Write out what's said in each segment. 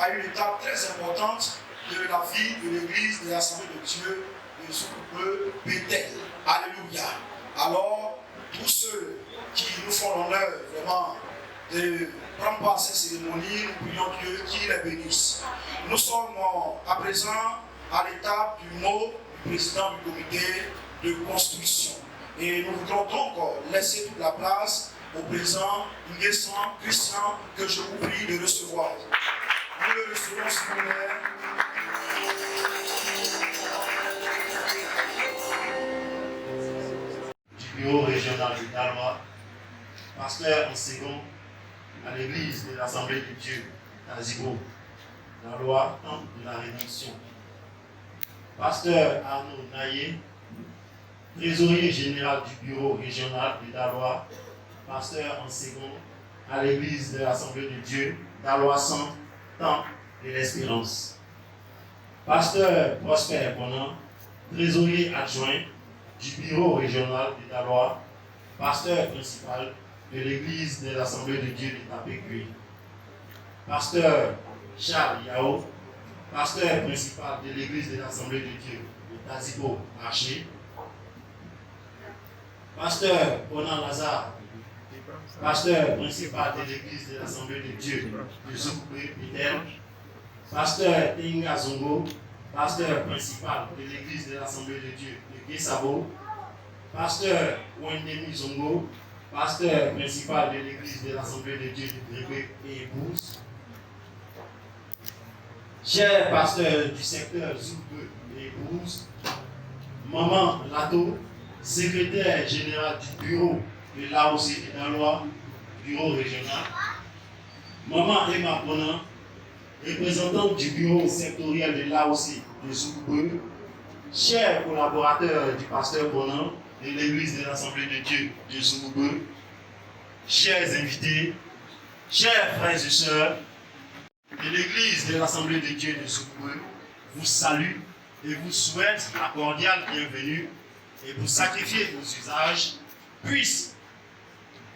à une étape très importante de la vie de l'Église de l'Assemblée de Dieu de Zoukoumbe Bethel. Alléluia. Alors, tous ceux qui nous font l'honneur vraiment de prendre part à cette cérémonie, nous prions Dieu qu'il les bénisse. Nous sommes à présent à l'étape du mot du président du comité de construction. Et nous voudrons donc laisser toute la place au président Nguessan Christian que je vous prie de recevoir. Nous le recevons, s'il vous plaît. Du bureau régional de Daloa, pasteur en second à l'église de l'Assemblée de Dieu à Zibo, Daloa, temple de la Rédemption. Pasteur Arnaud Naye, trésorier général du bureau régional de Daloa, pasteur en second à l'église de l'Assemblée de Dieu, Daloa Centre, temple de l'Espérance. Pasteur Prosper Bonan, trésorier adjoint du bureau régional de Daloa, pasteur principal de l'église de l'Assemblée de Dieu de Tapécuy. Pasteur Charles Yao, pasteur principal de l'église de l'Assemblée de Dieu de Tazibo Marché. Pasteur Bonan Lazare, pasteur principal de l'église de l'Assemblée de Dieu de Zoukoumbe Bethel. Pasteur Tenga Zongo, pasteur principal de l'église de l'Assemblée de Dieu de Guessabo. Pasteur Wendemi Zongo, pasteur principal de l'église de l'Assemblée de Dieu de Grébé et Épouse. Cher pasteur du secteur Zoukoumbe et Épouse, Maman Lato, secrétaire général du bureau de l'AOC et Daloa, bureau régional. Maman Emma Bonan, représentante du bureau sectoriel de l'AOC de Zoukoumbe. Chers collaborateurs du pasteur Bonan de l'église de l'Assemblée de Dieu de Zoukoumbe, chers invités, chers frères et sœurs de l'église de l'Assemblée de Dieu de Zoukoumbe, vous salue et vous souhaite la cordiale bienvenue et pour sacrifier nos usages, puisque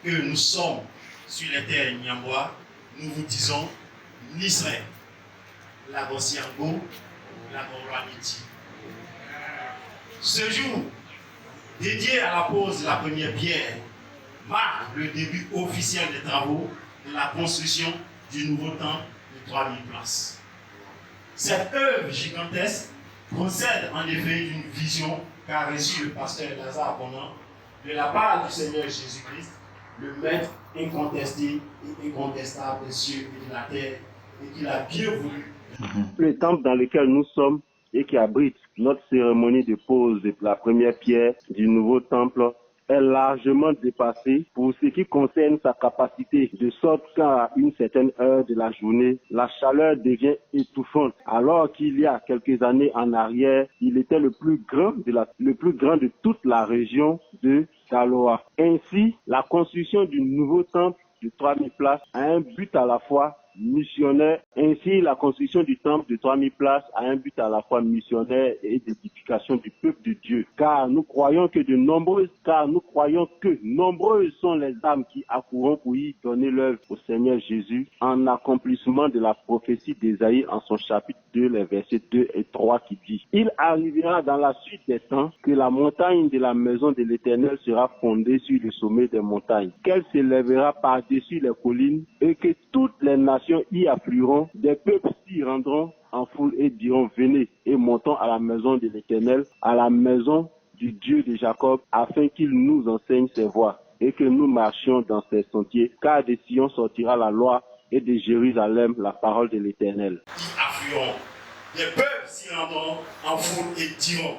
nous sommes sur les terres Nyambois, nous vous disons Nisre, la Gossiango, la Goroamiti. Ce jour, dédié à la pose de la première pierre, marque le début officiel des travaux de la construction du nouveau temple de 3000 places. Cette œuvre gigantesque procède en effet d'une vision qu'a reçue le pasteur Lazare Bonan de la part du Seigneur Jésus-Christ, le maître incontesté et incontestable des cieux et de la terre, et qu'il a bien voulu. Le temple dans lequel nous sommes et qui abrite notre cérémonie de pose de la première pierre du nouveau temple est largement dépassé pour ce qui concerne sa capacité, de sorte qu'à une certaine heure de la journée, la chaleur devient étouffante. Alors qu'il y a quelques années en arrière, il était le plus grand de toute la région de Daloa. Ainsi, la construction du nouveau temple de 3000 places a un but à la fois missionnaire. Ainsi, la construction du temple de 3000 places a un but à la fois missionnaire et d'édification du peuple de Dieu. Car nous croyons que nombreuses sont les âmes qui accourront pour y donner l'œuvre au Seigneur Jésus en accomplissement de la prophétie d'Ésaïe en son chapitre 2, les versets 2 et 3 qui dit: Il arrivera dans la suite des temps que la montagne de la maison de l'Éternel sera fondée sur le sommet des montagnes, qu'elle s'élèvera par-dessus les collines et que toutes les nations y afflueront, des peuples s'y rendront en foule et diront: venez et montons à la maison de l'Éternel, à la maison du Dieu de Jacob, afin qu'il nous enseigne ses voies et que nous marchions dans ses sentiers, car de Sion sortira la loi et de Jérusalem la parole de l'Éternel. Y afflueront, les peuples s'y rendront en foule et diront: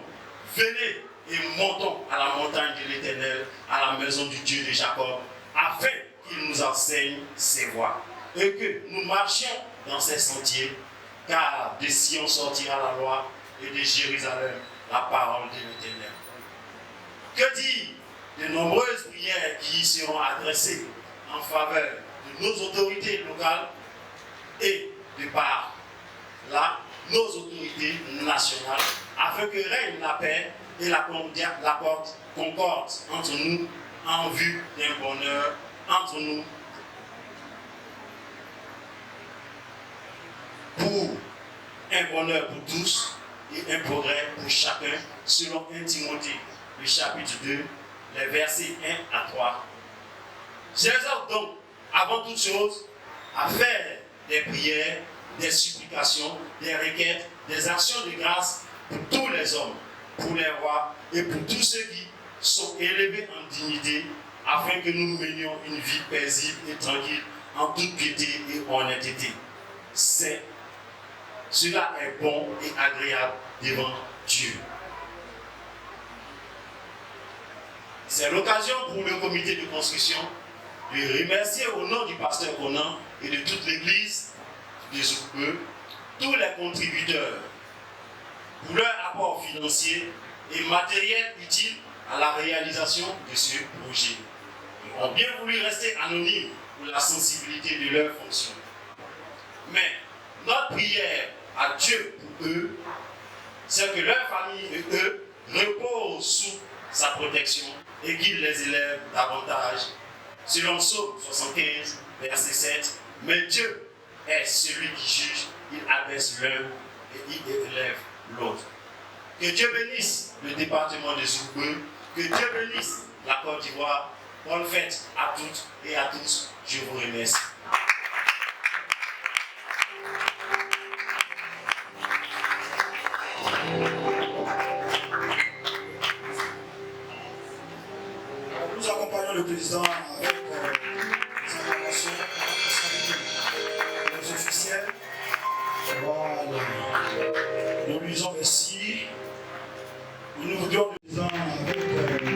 venez et montons à la montagne de l'Éternel, à la maison du Dieu de Jacob, afin qu'il nous enseigne ses voies et que nous marchions dans ses sentiers, car de Sion sortira la loi et de Jérusalem la parole de l'Éternel. Que dire de nombreuses prières qui y seront adressées en faveur de nos autorités locales et de par là nos autorités nationales, afin que règne la paix et la concorde entre nous en vue d'un bonheur entre nous pour un bonheur pour tous et un progrès pour chacun, selon 1 Timothée, le chapitre 2, les versets 1 à 3. Je les exhorte donc, avant toute chose, à faire des prières, des supplications, des requêtes, des actions de grâce pour tous les hommes, pour les rois et pour tous ceux qui sont élevés en dignité, afin que nous menions une vie paisible et tranquille en toute piété et honnêteté. Cela est bon et agréable devant Dieu. C'est l'occasion pour le comité de construction de remercier au nom du pasteur Conan et de toute l'église des Zoukbe tous les contributeurs pour leur apport financier et matériel utile à la réalisation de ce projet. Ils ont bien voulu rester anonymes pour la sensibilité de leur fonction. Mais notre prière à Dieu pour eux, c'est que leur famille et eux reposent sous sa protection et qu'il les élève davantage. Selon Psaume 75, verset 7, mais Dieu est celui qui juge, il abaisse l'un et il élève l'autre. Que Dieu bénisse le département de Zoukbe, que Dieu bénisse la Côte d'Ivoire. Bonne fête à toutes et à tous. Je vous remercie. Nous accompagnons le président avec les informations, les officiels. Voilà. Nous lui disons merci. Nous voudrions le président avec les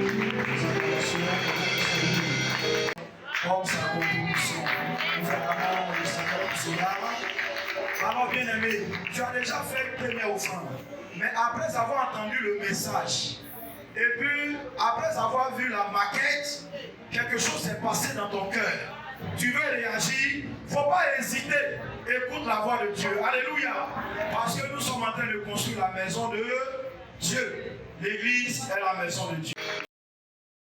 informations, comme sa contribution. Nous vraiment le Seigneur pour cela. Alors bien aimé, tu as déjà fait une première offrande. Mais après avoir entendu le message, et puis après avoir vu la maquette, quelque chose s'est passé dans ton cœur. Tu veux réagir, il ne faut pas hésiter. Écoute la voix de Dieu. Alléluia. Parce que nous sommes en train de construire la maison de Dieu. L'église est la maison de Dieu.